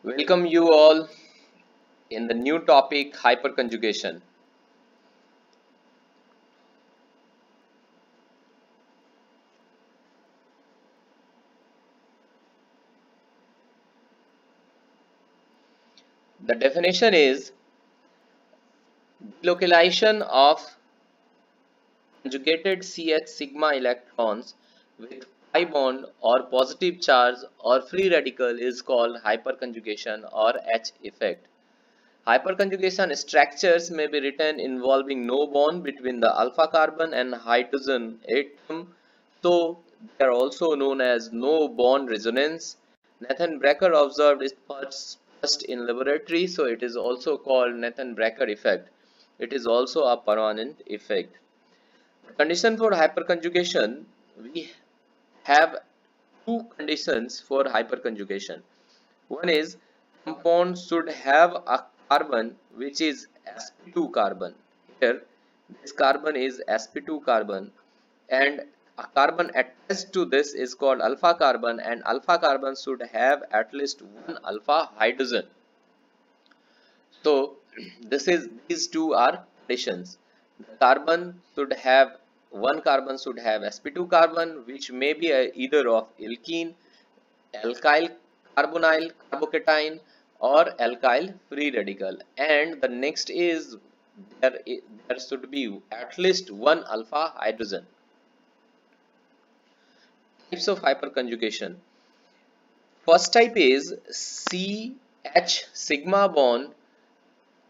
Welcome you all in the new topic hyperconjugation. The definition is delocalization of conjugated CH sigma electrons with pi bond or positive charge or free radical is called hyperconjugation or H effect. Hyperconjugation structures may be written involving no bond between the alpha carbon and hydrogen atom, so they are also known as no bond resonance. Nathan Brecker observed it first in laboratory, so it is also called Nathan Brecker effect. It is also a permanent effect. The condition for hyperconjugation, we have two conditions for hyperconjugation. One is compound should have a carbon which is sp2 carbon. Here this carbon is sp2 carbon and a carbon attached to this is called alpha carbon, and alpha carbon should have at least one alpha hydrogen. So these two are conditions. The carbon should have one carbon should have sp2 carbon, which may be either of alkene, alkyl carbonyl carbocation or alkyl free radical, and the next is there should be at least one alpha hydrogen. Types of hyperconjugation. First type is CH sigma bond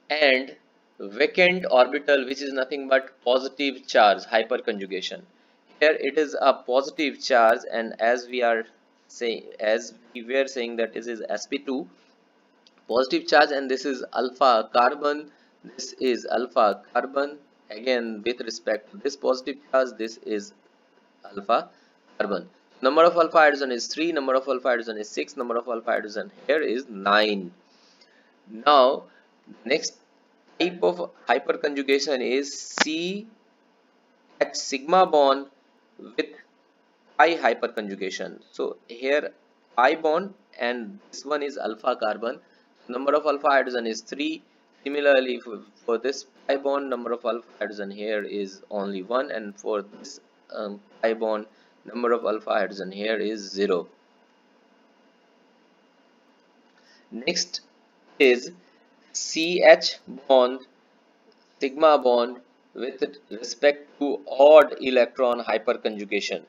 and vacant orbital, which is nothing but positive charge hyperconjugation. Here it is a positive charge, and as we were saying that this is sp2 positive charge, and this is alpha carbon, this is alpha carbon. Again, with respect to this positive charge, this is alpha carbon. Number of alpha hydrogen is 3, number of alpha hydrogen is 6, number of alpha hydrogen here is 9. Now next type of hyperconjugation is CH sigma bond with pi hyperconjugation. So here pi bond and this one is alpha carbon. Number of alpha hydrogen is 3. Similarly for this pi bond, number of alpha hydrogen here is only 1, and for this pi bond, number of alpha hydrogen here is 0. Next is CH bond sigma bond with respect to odd electron hyperconjugation.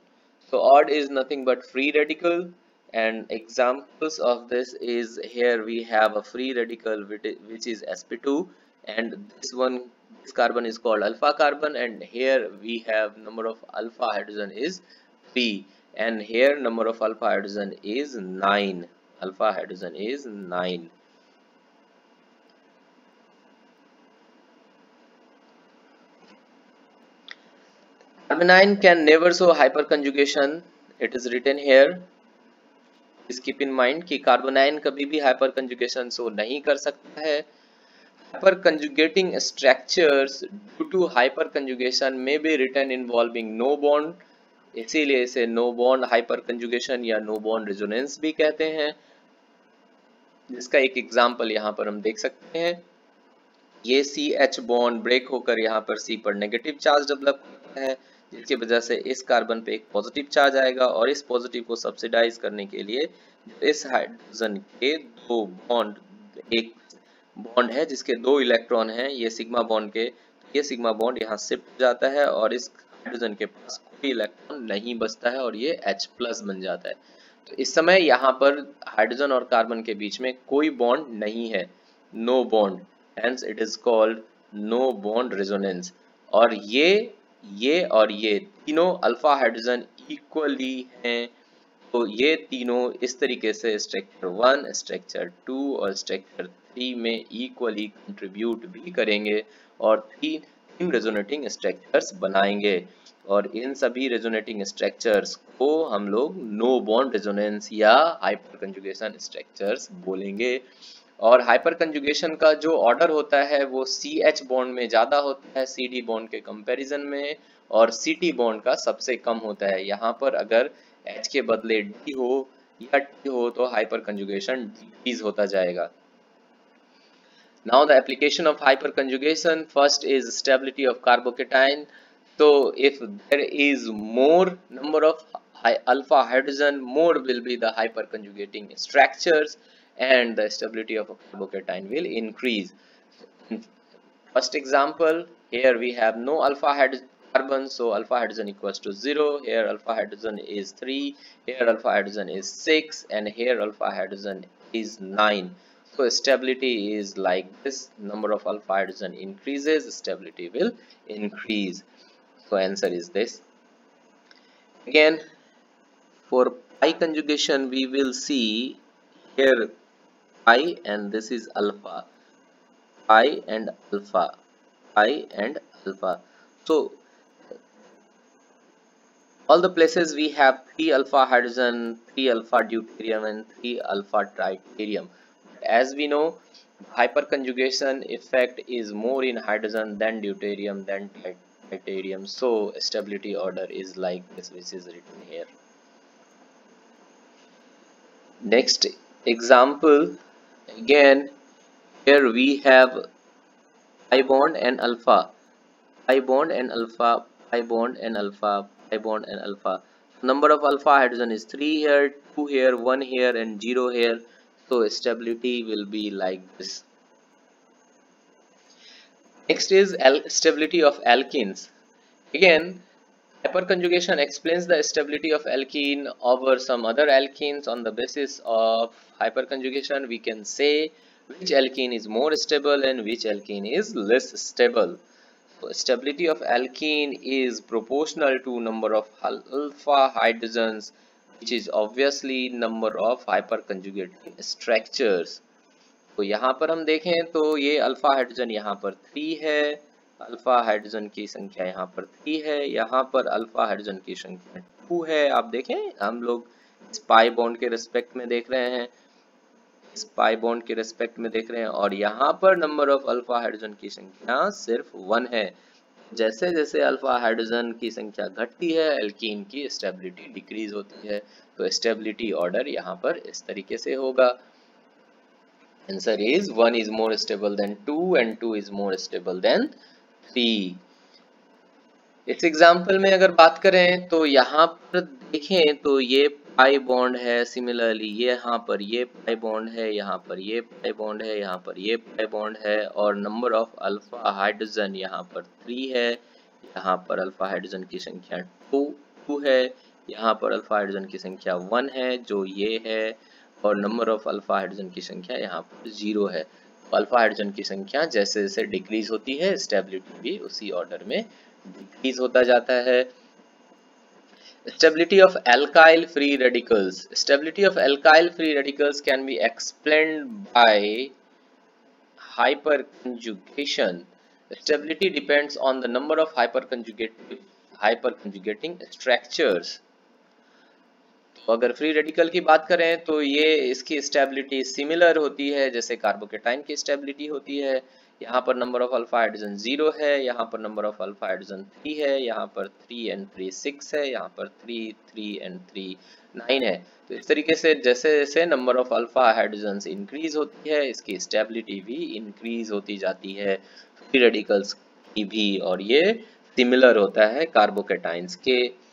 So odd is nothing but free radical, and examples of this is here we have a free radical which is sp2, and this carbon is called alpha carbon, and here we have number of alpha hydrogen is 3, and here number of alpha hydrogen is 9. Alpha hydrogen is 9. Carbanion can never show hyperconjugation. It is written here. Please keep in mind कि कार्बोनाइन कभी भी hyperconjugation show नहीं कर सकता है. Hyperconjugating structures due to hyperconjugation may be written involving no bond. इसीलिए इसे no bond hyperconjugation या no bond resonance भी कहते हैं. जिसका एक एग्जाम्पल यहाँ पर हम देख सकते हैं. ये CH बॉन्ड ब्रेक होकर यहाँ पर C पर नेगेटिव चार्ज डेवलप करता है, जिसकी वजह से इस कार्बन पे एक पॉजिटिव चार्ज आएगा, और इस पॉजिटिव को सब्सिडाइज करने के लिए इस हाइड्रोजन के दो बॉन्ड, एक बॉन्ड है जिसके दो इलेक्ट्रॉन हैं, ये सिग्मा बॉन्ड के, ये सिग्मा बॉन्ड यहाँ शिफ्ट हो जाता है और इस हाइड्रोजन के पास कोई इलेक्ट्रॉन नहीं बचता है और ये H प्लस बन जाता है. तो इस समय यहाँ पर हाइड्रोजन और कार्बन के बीच में कोई बॉन्ड नहीं है, no bond, hence it is called no bond resonance. और ये और ये तीनों अल्फा हाइड्रोजन इक्वली हैं, तो ये तीनों इस तरीके से स्ट्रक्चर 1, स्ट्रक्चर 2 और स्ट्रक्चर 3 में इक्वली कंट्रीब्यूट भी करेंगे और तीन रेजोनेटिंग स्ट्रक्चर्स बनाएंगे, और इन सभी रेजोनेटिंग स्ट्रक्चर्स को हम लोग नो बॉन्ड रेजोनेंस या हाइपरकंजुगेशन स्ट्रक्चर्स बोलेंगे. और हाइपरकंजुगेशन का जो ऑर्डर होता है वो CH बॉन्ड में ज़्यादा होता है CD बॉन्ड के कंपैरिजन में, और CT बॉन्ड का सबसे कम होता है. यहाँ पर अगर H के बदले D हो या T हो तो हाइपर कंजुगेशन डिक्रीज होता जाएगा। Now the application of hyperconjugation, first is stability of carbocation. So if there is more number of alpha hydrogen, more will be the hyperconjugating structures and the stability of a carbocation will increase. First example, here we have no alpha carbon, so alpha hydrogen equals to 0. Here alpha hydrogen is 3, here alpha hydrogen is 6, and here alpha hydrogen is 9. So stability is like this: number of alpha hydrogen increases, stability will increase. So answer is this. Again, for pi conjugation we will see here pi and this is alpha, pi and alpha, pi and alpha. So all the places we have 3 alpha hydrogen, 3 alpha deuterium and 3 alpha tritium. As we know, hyperconjugation effect is more in hydrogen than deuterium than tritium. So stability order is like this, which is written here. Next example, again here we have pi bond and alpha, pi bond and alpha, pi bond and alpha, pi bond and alpha. Number of alpha hydrogen is 3 here, 2 here, 1 here and 0 here. So stability will be like this. Next is stability of alkenes. Again, hyperconjugation explains the stability of alkene over some other alkenes. On the basis of hyperconjugation, we can say which alkene is more stable and which alkene is less stable. So stability of alkene is proportional to number of alpha hydrogens, which is obviously number of hyperconjugating structures. तो यहाँ पर हम देखें तो ये alpha hydrogen यहाँ पर 3 है, अल्फा हाइड्रोजन की संख्या यहाँ पर 3 है, यहाँ पर अल्फा हाइड्रोजन की संख्या 2 है। आप देखें हम लोग इस पाई बॉन्ड के रिस्पेक्ट में देख रहे हैं, इस पाई बॉन्ड के रिस्पेक्ट में देख रहे हैं, और यहाँ पर नंबर ऑफ अल्फा हाइड्रोजन की संख्या सिर्फ 1 है। जैसे जैसे अल्फा हाइड्रोजन की संख्या घटती है, एल्कीन की स्टेबिलिटी डिक्रीज होती है। तो स्टेबिलिटी ऑर्डर यहाँ पर इस तरीके से होगा। Answer is 1 is more stable than 2 and 2 is more stable than 3. इस एग्जाम्पल में अगर बात करें तो यहाँ पर देखें तो ये पाई बॉन्ड है, सिमिलरली ये यहाँ पर ये पाई बॉन्ड है, यहाँ पर ये पाई बॉन्ड है, यहाँ पर ये पाई बॉन्ड है, और नंबर ऑफ अल्फा हाइड्रोजन यहाँ पर 3 है, यहाँ पर अल्फा हाइड्रोजन की संख्या 2 है, यहाँ पर अल्फा हाइड्रोजन की संख्या 1 है जो ये है, और नंबर ऑफ अल्फा हाइड्रोजन की संख्या यहाँ पर 0 है। अल्फा हाइड्रोजन की संख्या जैसे जैसे डिक्रीज होती है, स्टेबिलिटी भी उसी ऑर्डर में डिक्रीज होता जाता है। Stability of alkyl free radicals. Stability of alkyl free radicals can be explained by hyperconjugation. Stability depends on the number of hyperconjugating structures. तो अगर फ्री रेडिकल की बात करें तो ये इसकी स्टेबिलिटी सिमिलर होती है जैसे कार्बोकेटाइन की स्टेबिलिटी होती है। यहाँ पर नंबर ऑफ अल्फा हाइड्रोजन 0 है, यहाँ पर नंबर ऑफ अल्फा हाइड्रोजन 3 है, यहाँ पर 3 and 3 6 है, यहाँ पर 3 and 3 9 है। तो इस तरीके से जैसे जैसे number of alpha hydrogen increase होती है, इसकी स्टेबिलिटी भी इंक्रीज होती जाती है फ्री रेडिकल्स की भी, और ये सिमिलर होता है कार्बोकेटाइंस के।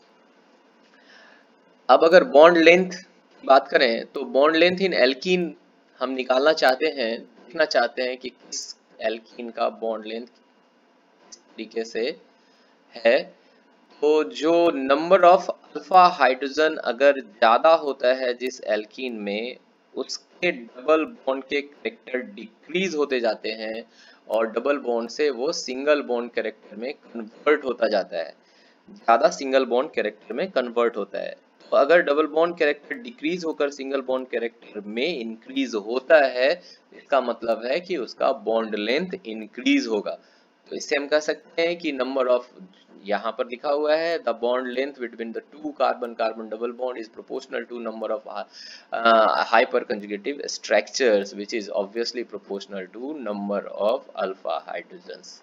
अब अगर बॉन्ड लेंथ बात करें तो बॉन्ड लेंथ इन एल्कीन हम निकालना चाहते हैं, देखना चाहते हैं कि किस एल्कीन का बॉन्ड लेंथ किस तरीके से है। तो जो नंबर ऑफ अल्फा हाइड्रोजन अगर ज्यादा होता है जिस एल्कीन में, उसके डबल बॉन्ड के कैरेक्टर डिक्रीज होते जाते हैं और डबल बॉन्ड से वो सिंगल बॉन्ड कैरेक्टर में कन्वर्ट होता जाता है, ज्यादा सिंगल बॉन्ड कैरेक्टर में कन्वर्ट होता है। तो अगर डबल बॉन्ड कैरेक्टर डिक्रीज होकर सिंगल बॉन्ड कैरेक्टर में इंक्रीज होता है, इसका मतलब है कि उसका बॉन्ड लेंथ इंक्रीज होगा। तो इससे हम कह सकते हैं कि नंबर ऑफ, यहाँ पर लिखा हुआ है the bond length between the two carbon carbon double bond is proportional to number of hyper conjugative structures which is obviously proportional to number of alpha hydrogens.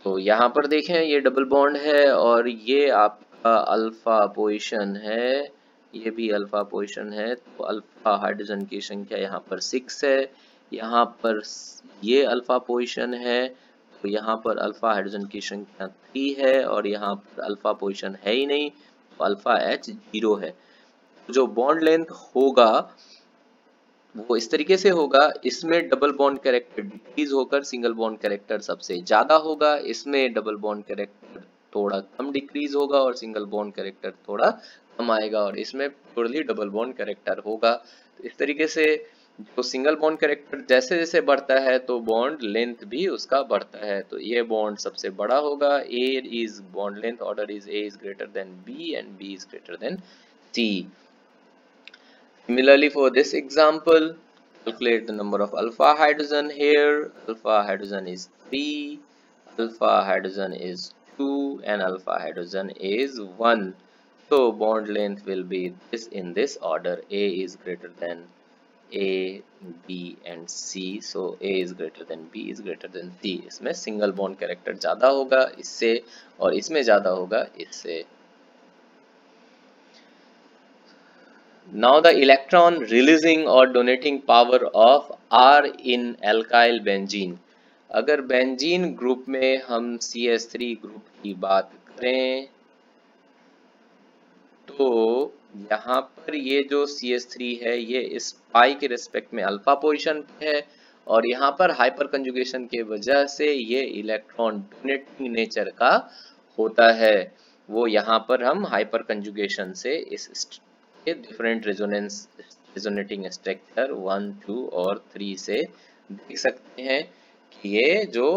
तो यहाँ पर देखें ये डबल बॉन्ड है और ये आपका अल्फा पोजीशन है, ये भी अल्फा पोजीशन है। तो अल्फा हाइड्रोजन की संख्या यहाँ पर 6 है, यहाँ पर ये अल्फा पोजीशन है, तो यहाँ पर अल्फा हाइड्रोजन की संख्या 3 है और यहाँ पर अल्फा पोजीशन है ही नहीं, तो अल्फा H 0 है। जो बॉन्ड लेंथ होगा वो इस तरीके से होगा, इसमें डबल बॉन्ड कैरेक्टर डिक्रीज होकर सिंगल बॉन्ड कैरेक्टर सबसे ज्यादा होगा, इसमें डबल बॉन्ड कैरेक्टर थोड़ा कम डिक्रीज होगा और सिंगल बॉन्ड कैरेक्टर थोड़ा कम आएगा, और इसमें प्योरली डबल बॉन्ड कैरेक्टर होगा। तो इस तरीके से जो सिंगल बॉन्ड कैरेक्टर जैसे जैसे बढ़ता है तो बॉन्ड लेंथ भी उसका बढ़ता है। तो ये बॉन्ड सबसे बड़ा होगा, A is bond length order is A is greater than B and B is greater than C. Similarly, for this example, calculate the number of alpha hydrogen here. Alpha hydrogen is 3, alpha hydrogen is 2, and alpha hydrogen is 1. So bond length will be this in this order. A is greater than A, B and C. So A is greater than B is greater than C. इसमें single bond character ज़्यादा होगा इससे और इसमें ज़्यादा होगा इससे। Now the electron releasing or donating power of R in alkyl benzene. अगर बेंजीन ग्रुप में हम CH3 ग्रुप की बात करें तो यहाँ पर ये जो CH3 है ये इस पाई के रिस्पेक्ट में अल्फा पोजीशन पे है और यहाँ पर हाइपर कंजुगेशन के वजह से ये इलेक्ट्रॉन डोनेटिंग नेचर का होता है। वो यहाँ पर हम हाइपर कंजुगेशन से इस के डिफरेंट रेजोनेटिंग स्ट्रक्चर 1, 2 और 3 से देख सकते हैं कि ये जो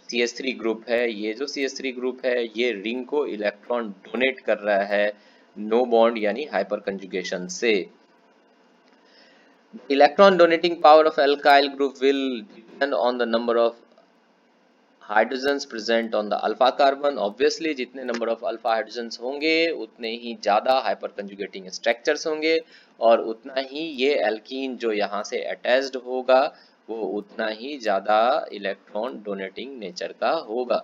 CH3 ग्रुप है, ये जो CH3 ग्रुप है ये रिंग को इलेक्ट्रॉन डोनेट कर रहा है नो बॉन्ड यानी हाइपर कंजुगेशन से। Electron donating power of alkyl group will depend on the number of hydrogens present on the alpha carbon. Obviously जितने नंबर ऑफ अल्फा हाइड्रोजन्स होंगे उतने ही ज्यादा हाइपर कंजुगेटिंग स्ट्रक्चर्स होंगे और उतना ही ये एल्कीन जो यहाँ से अटैच्ड होगा वो उतना ही ज्यादा इलेक्ट्रॉन डोनेटिंग नेचर का होगा।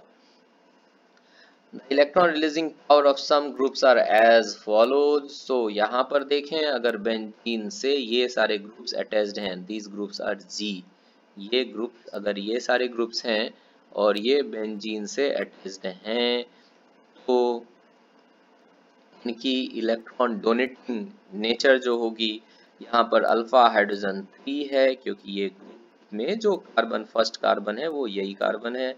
Electron releasing power of some groups are as follows. So यहाँ पर देखें अगर बेंजीन से ये सारे ग्रुप्स अटैच्ड हैं, दीज ग्रुप्स आर जी, ये ग्रुप अगर ये सारे ग्रुप्स हैं और ये बेंजीन से अटैच्ड हैं तो इनकी इलेक्ट्रॉन डोनेटिंग नेचर जो होगी, यहाँ पर अल्फा हाइड्रोजन 3 है क्योंकि ये ग्रुप में जो कार्बन फर्स्ट कार्बन है वो यही कार्बन है,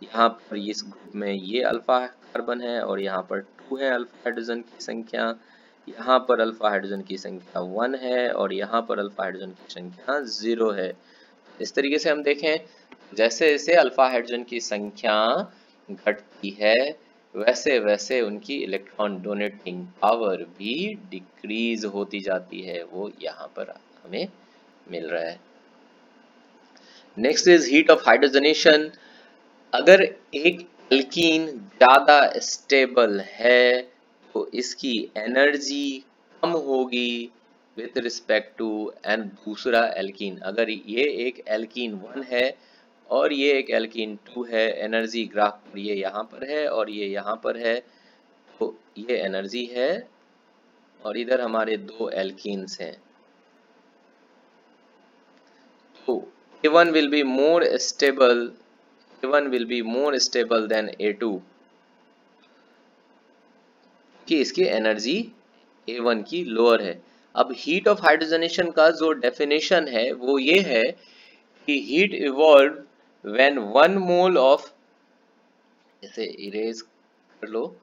यहाँ पर इस ग्रुप में ये अल्फा कार्बन है और यहाँ पर 2 है अल्फा हाइड्रोजन की संख्या, यहाँ पर अल्फा हाइड्रोजन की संख्या 1 है और यहाँ पर अल्फा हाइड्रोजन की संख्या 0 है। इस तरीके से हम देखें जैसे जैसे अल्फा हाइड्रोजन की संख्या घटती है वैसे वैसे उनकी इलेक्ट्रॉन डोनेटिंग पावर भी डिक्रीज होती जाती है, वो यहाँ पर हमें मिल रहा है। Next is heat of hydrogenation. अगर एक एल्कीन ज्यादा स्टेबल है तो इसकी एनर्जी कम होगी विथ रिस्पेक्ट टू एंड दूसरा एल्कीन। अगर ये एक एल्कीन 1 है और ये एक एल्कीन 2 है, एनर्जी ग्राफ पर ये यहाँ पर है और ये यहाँ पर है, तो ये एनर्जी है और इधर हमारे 2 एल्कीन्स हैं, तो A1 will be more stable, A1 will be more stable than A2 कि इसकी एनर्जी A1 की लोअर है। अब हीट ऑफ हाइड्रोजनेशन का जो डेफिनेशन है वो ये है कि heat evolve when 1 mole of, इसे इरेज कर लो,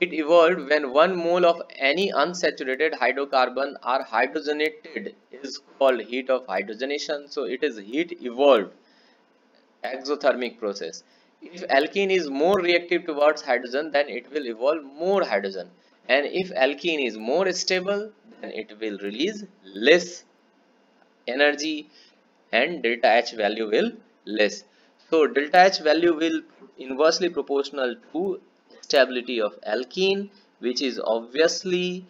it evolved when 1 mole of any unsaturated hydrocarbon are hydrogenated is called heat of hydrogenation. So it is heat evolved exothermic process. If alkene is more reactive towards hydrogen then it will evolve more hydrogen, and if alkene is more stable then it will release less energy and delta H value will less. So delta H value will inversely proportional to stability of alkene, which is obviously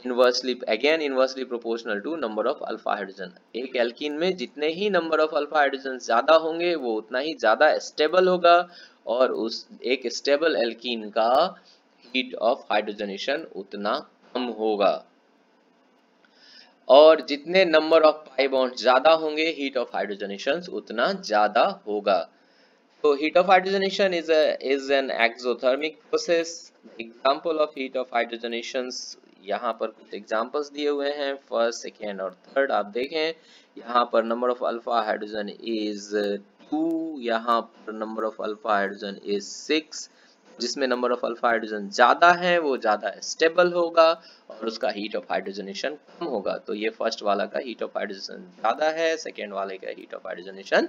inversely proportional to number of alpha hydrogen. एक alkene में जितने ही number of alpha hydrogen ज्यादा होंगे वो उतना ही ज्यादा stable होगा और उस एक स्टेबल एल्कीन का हीट ऑफ हाइड्रोजनेशन उतना कम होगा। और जितने नंबर ऑफ पाई बॉन्ड ज्यादा होंगे हीट ऑफ हाइड्रोजनेशन उतना ज्यादा होगा। तो heat of hydrogenation is an exothermic process। Example of heat of hydrogenation यहाँ पर कुछ एग्जांपल्स दिए हुए हैं, फर्स्ट, सेकेंड और थर्ड। आप देखें यहाँ पर number of alpha hydrogen is 2, यहाँ पर number of alpha hydrogen is 6। जिसमें नंबर ऑफ अल्फा हाइड्रोजन ज्यादा है वो ज्यादा स्टेबल होगा और उसका हीट ऑफ हाइड्रोजनेशन कम होगा। तो ये फर्स्ट वाला का हीट ऑफ हाइड्रोजन ज्यादा है, सेकेंड वाले का हीट ऑफ हाइड्रोजनेशन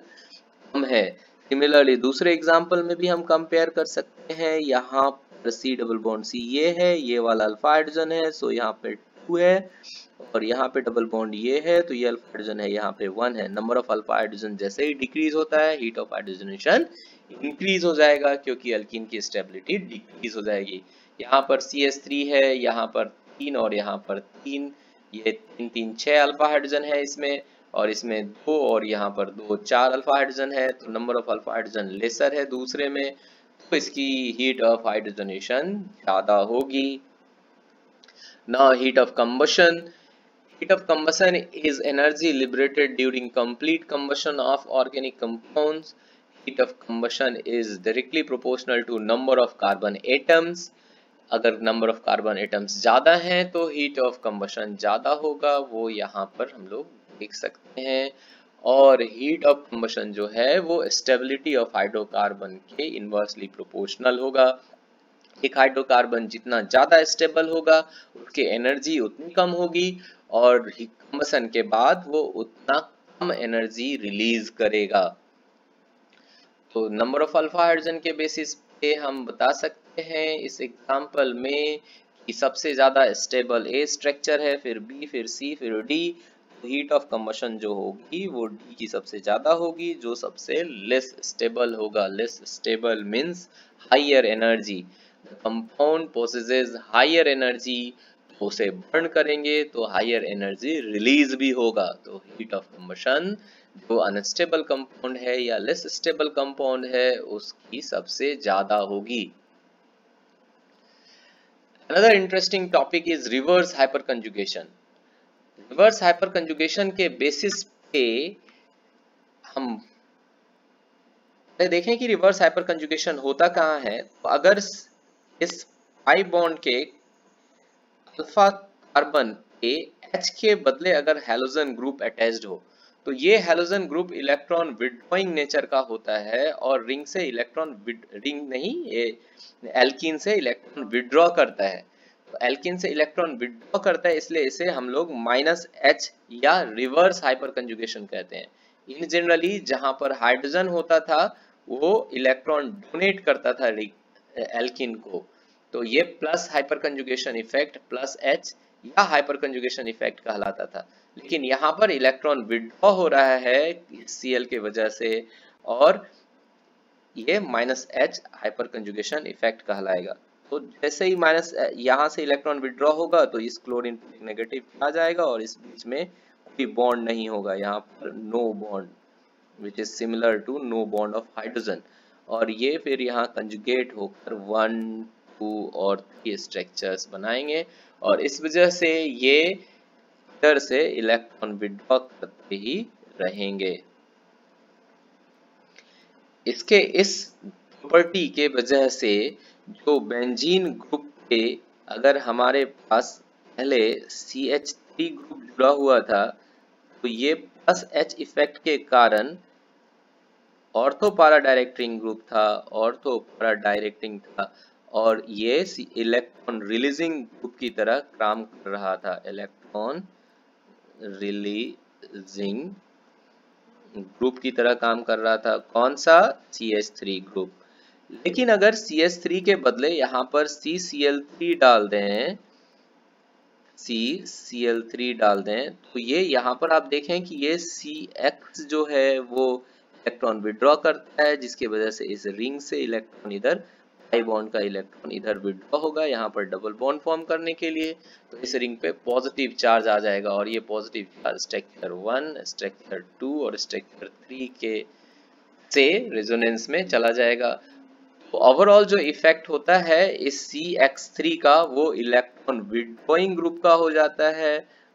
कम है। सिमिलरली दूसरे एग्जांपल में भी हम कंपेयर कर सकते हैं। यहाँ पर सी डबल बॉन्ड सी ये है, ये वाला अल्फा हाइड्रोजन है, सो यहाँ पे 2 है, और यहाँ पे डबल बॉन्ड ये है तो ये अल्फा हाइड्रोजन है, यहाँ पे 1 है। नंबर ऑफ अल्फा हाइड्रोजन जैसे ही डिक्रीज होता है हीट ऑफ हाइड्रोजनेशन इंक्रीज हो जाएगा, क्योंकि अल्कीन की स्टेबिलिटी डिक्रीज हो जाएगी। यहाँ पर CH3 है, यहाँ पर 3 और यहाँ पर 3, ये 3 3 6 अल्फा हाइड्रोजन है इसमें, और इसमें 2 और यहाँ पर 2 4 अल्फा हाइड्रोजन है। तो number of alpha hydrogen lesser है दूसरे में, तो इसकी हीट ऑफ हाइड्रोजनेशन ज्यादा होगी। Now heat of combustion. Heat of combustion is energy liberated during complete combustion of organic compounds. Heat of combustion is directly proportional to number of carbon atoms. अगर number of carbon atoms ज़्यादा हैं तो heat of combustion ज़्यादा होगा, वो यहाँ पर हम लोग देख सकते हैं। और heat of combustion जो है वो stability of hydrocarbon के inversely proportional होगा। एक हाइड्रोकार्बन जितना ज्यादा स्टेबल होगा उसकी एनर्जी उतनी कम होगी, और कंबसन के बाद वो उतना कम एनर्जी रिलीज करेगा। तो नंबर ऑफ अल्फा हाइड्रोजन के बेसिस पे हम बता सकते हैं इस एग्जांपल में कि सबसे ज्यादा स्टेबल ए स्ट्रक्चर है, फिर बी, फिर सी, फिर डी। हीट ऑफ कंबशन जो होगी वो डी की सबसे ज्यादा होगी, जो सबसे लेस स्टेबल होगा। Less stable means higher energy. Compound possesses higher energy, तो उसे बर्न करेंगे तो हायर एनर्जी रिलीज भी होगा। तो हीट ऑफ कंबशन जो अनस्टेबल कंपाउंड है या लेस स्टेबल कंपाउंड है उसकी सबसे ज्यादा होगी। Another interesting topic is reverse hyperconjugation। Reverse hyperconjugation के बेसिस पे हम देखें कि रिवर्स हाइपरकंजुगेशन होता कहाँ है। तो अगर इस पाई बॉन्ड के अल्फा कार्बन पे H के बदले अगर हैलोजन ग्रुप अटैच्ड हो, तो ये halogen group electron withdrawing nature का होता है, और रिंग से इलेक्ट्रॉन रिंग नहीं, ये एल्कीन से इलेक्ट्रॉन विड्रॉ करता है। तो एल्कीन से इलेक्ट्रॉन विड्रॉ करता है, इसलिए इसे हम लोग -H या रिवर्स हाइपरकंजुगेशन कहते हैं। इन जनरली जहां पर हाइड्रोजन होता था वो इलेक्ट्रॉन डोनेट करता था एल्कीन को, तो ये प्लस हाइपरकंजुगेशन इफेक्ट +H या हाइपरकंजुगेशन इफेक्ट कहलाता था। लेकिन यहाँ पर इलेक्ट्रॉन विड्रॉ हो रहा है Cl के वजह से, और ये -H हाइपरकंजुगेशन इफेक्ट कहलाएगा। तो जैसे ही माइनस यहाँ से इलेक्ट्रॉन विड्रॉ होगा तो इस क्लोरीन नेगेटिव आ जाएगा और इस बीच में कोई बॉन्ड नहीं होगा, यहाँ पर no bond, which is similar to no bond of hydrogen. और ये फिर यहाँ कंजुगेट होकर 1, 2 और 3 स्ट्रक्चर्स बनाएंगे, और इस वजह से ये इधर से इलेक्ट्रॉन विड्रॉ करते ही रहेंगे। इसके इस प्रॉपर्टी के वजह से जो बेंजीन ग्रुप पे अगर हमारे पास पहले CH3 ग्रुप जुड़ा हुआ था, तो ये +H इफेक्ट के कारण ऑर्थो पैरा डायरेक्टिंग ग्रुप था, ऑर्थो पैरा डायरेक्टिंग था, और ये इलेक्ट्रॉन रिलीजिंग ग्रुप की तरह काम कर रहा था। इलेक्ट्रॉन रिलीजिंग ग्रुप की तरह काम कर रहा था। कौन सा? CH3 group. लेकिन अगर CH3 के बदले यहाँ पर CCl3 डाल दें, CCl3 डाल दें, तो ये यहाँ पर आप देखें कि ये CX जो है वो इलेक्ट्रॉन विड्रॉ करता है, जिसकी वजह से इस रिंग से इलेक्ट्रॉन इधर, पाई बॉन्ड का इलेक्ट्रॉन इधर विड्रॉ होगा यहाँ पर डबल बॉन्ड फॉर्म करने के लिए। तो इस रिंग पे पॉजिटिव चार्ज आ जाएगा, और ये पॉजिटिव चार्ज स्ट्रक्चर 1, स्ट्रक्चर 2 और स्ट्रक्चर 3 के से रेजोनेंस में चला जाएगा। तो ओवरऑल जो इफेक्ट होता है इस CH3 का वो इलेक्ट्रॉन विड्रॉइंग ग्रुप का हो जाता है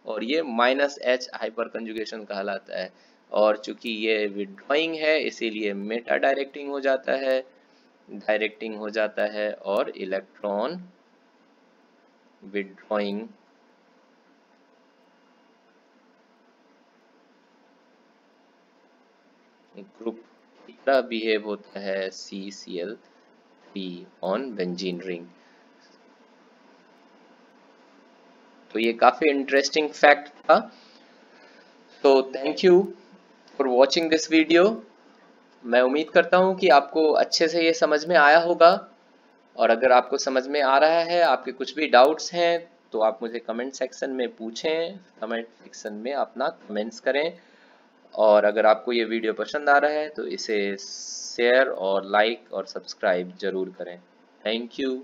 और ये -H हाइपर कंजुगेशन कहलाता है। और चूंकि ये विड्रॉइंग है इसीलिए मेटा डायरेक्टिंग हो जाता है और इलेक्ट्रॉन विड्रॉइंग ग्रुप की तरह बिहेव होता है CCl3 ऑन बेंजीन रिंग। तो ये काफी इंटरेस्टिंग फैक्ट था। तो thank you for watching this video. मैं उम्मीद करता हूँ कि आपको अच्छे से ये समझ में आया होगा और अगर आपको समझ में आ रहा है, आपके कुछ भी डाउट्स हैं तो आप मुझे कमेंट सेक्शन में पूछें, कमेंट सेक्शन में अपना कमेंट्स करें। और अगर आपको ये वीडियो पसंद आ रहा है तो इसे शेयर और लाइक और सब्सक्राइब जरूर करें। Thank you.